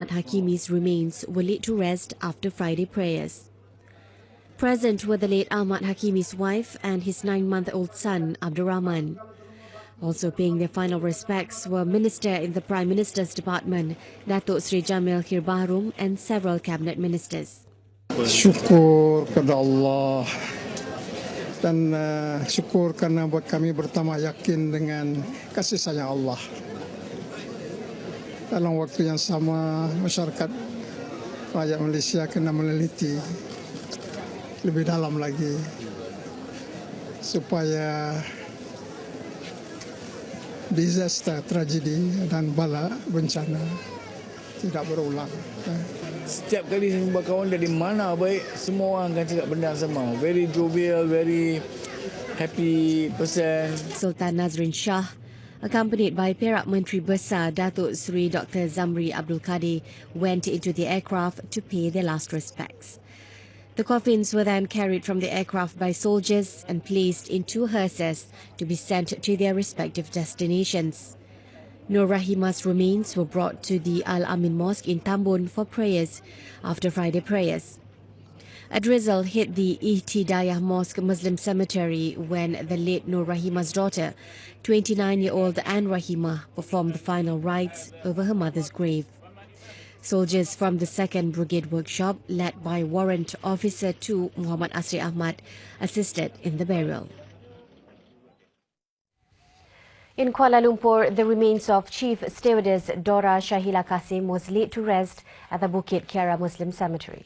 Hakimi's remains were laid to rest after Friday prayers. Present were the late Ahmad Hakimi's wife and his 9-month-old son, Abdurrahman. Also paying their final respects were Minister in the Prime Minister's Department, Datuk Sri Jamil Khir Bahrum, and several cabinet ministers. Syukur kepada Allah dan syukur karena buat kami bertambah yakin dengan kasih sayang Allah. Dalam waktu yang sama, masyarakat rakyat Malaysia kena meneliti lebih dalam lagi supaya disaster, tragedi dan bala bencana tidak berulang. Setiap kali saya jumpa kawan dari mana baik, semua orang akan cakap benda sama. Very jovial, very happy person. Sultan Nazrin Shah, accompanied by Perak Menteri Besar Datuk Seri Dr. Zamri Abdul Kadir, went into the aircraft to pay their last respects. The coffins were then carried from the aircraft by soldiers and placed in 2 hearses to be sent to their respective destinations. Nur Rahima's remains were brought to the Al-Amin Mosque in Tambun for prayers after Friday prayers. A drizzle hit the Ihtidayah Mosque Muslim Cemetery when the late Nur Rahima's daughter, 29-year-old Ann Rahimah, performed the final rites over her mother's grave. Soldiers from the 2nd Brigade Workshop, led by Warrant Officer 2 Muhammad Asri Ahmad, assisted in the burial. In Kuala Lumpur, the remains of Chief Stewardess Dora Shahila Kasim was laid to rest at the Bukit Kiara Muslim Cemetery.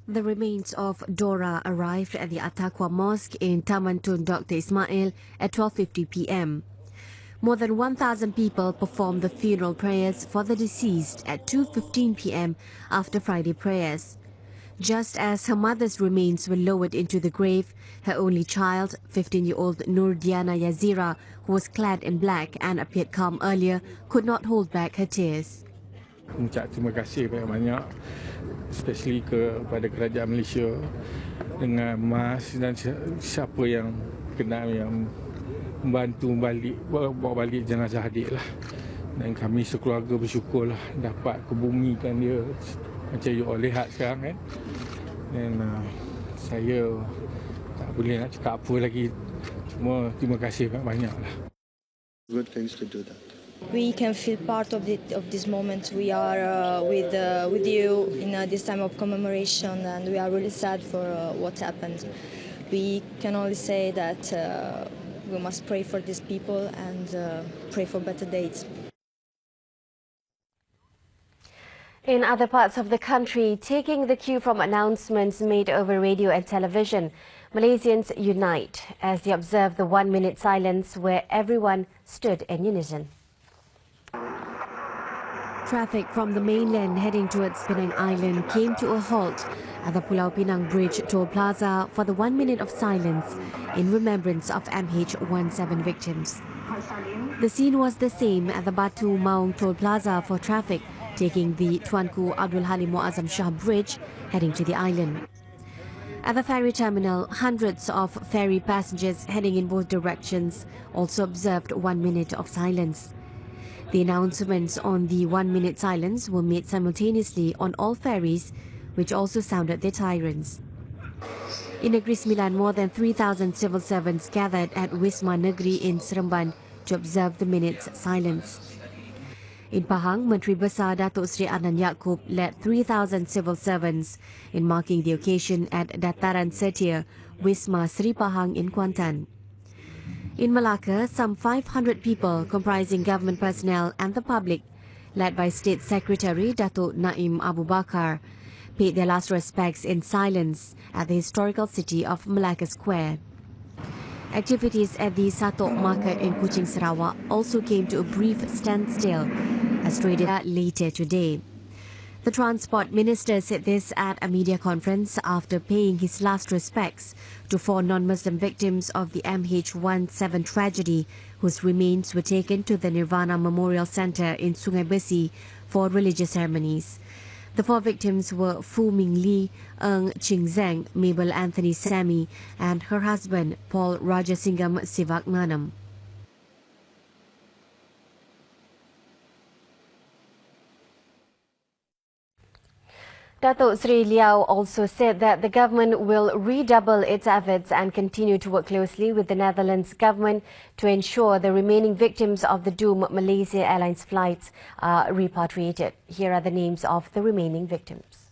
The remains of Dora arrived at the Attaqwa Mosque in Taman Tun Dr. Ismail at 12:50 p.m. More than 1,000 people performed the funeral prayers for the deceased at 2:15 p.m. after Friday prayers. Just as her mother's remains were lowered into the grave, her only child, 15-year-old Nur Diana Yazira, who was clad in black and appeared calm earlier, could not hold back her tears. Mengucap terima kasih banyak-banyak, especially kepada kerajaan Malaysia dengan MAS dan siapa yang kena yang membantu bawa balik jenazah adik lah. Dan kami sekeluarga bersyukurlah dapat kebumikan dia macam you all lihat sekarang kan. Dan saya tak boleh nak cakap apa lagi, cuma terima kasih banyak-banyak lah. Good things to do that. We can feel part of this moment. We are with you in this time of commemoration, and we are really sad for what happened. We can only say that we must pray for these people and pray for better days. In other parts of the country, taking the cue from announcements made over radio and television, Malaysians unite as they observe the 1-minute silence where everyone stood in unison. Traffic from the mainland heading towards Penang Island came to a halt at the Pulau Pinang Bridge Toll Plaza for the 1 minute of silence in remembrance of MH17 victims. The scene was the same at the Batu Maung Toll Plaza for traffic taking the Tuanku Abdul Halim Muazzam Shah Bridge heading to the island. At the ferry terminal, hundreds of ferry passengers heading in both directions also observed 1 minute of silence. The announcements on the 1 minute silence were made simultaneously on all ferries, which also sounded their sirens. In Negeri Sembilan, more than 3,000 civil servants gathered at Wisma Negeri in Seremban to observe the minute's silence. In Pahang, Menteri Besar Datuk Seri Adnan Yaakob led 3,000 civil servants in marking the occasion at Dataran Setia, Wisma Seri Pahang in Kuantan. In Malacca, some 500 people comprising government personnel and the public, led by State Secretary Datuk Naim Abu Bakar, paid their last respects in silence at the historical city of Malacca Square. Activities at the Satok Market in Kuching, Sarawak also came to a brief standstill, as traded later today. The Transport Minister said this at a media conference after paying his last respects to 4 non-Muslim victims of the MH17 tragedy, whose remains were taken to the Nirvana Memorial Centre in Sungai Besi for religious ceremonies. The 4 victims were Fu Ming Lee, Ng Ching Zeng, Mabel Anthony Sammy, and her husband, Paul Rajasingam Sivaknanam. Datuk Sri Liao also said that the government will redouble its efforts and continue to work closely with the Netherlands government to ensure the remaining victims of the doomed Malaysia Airlines flights are repatriated. Here are the names of the remaining victims.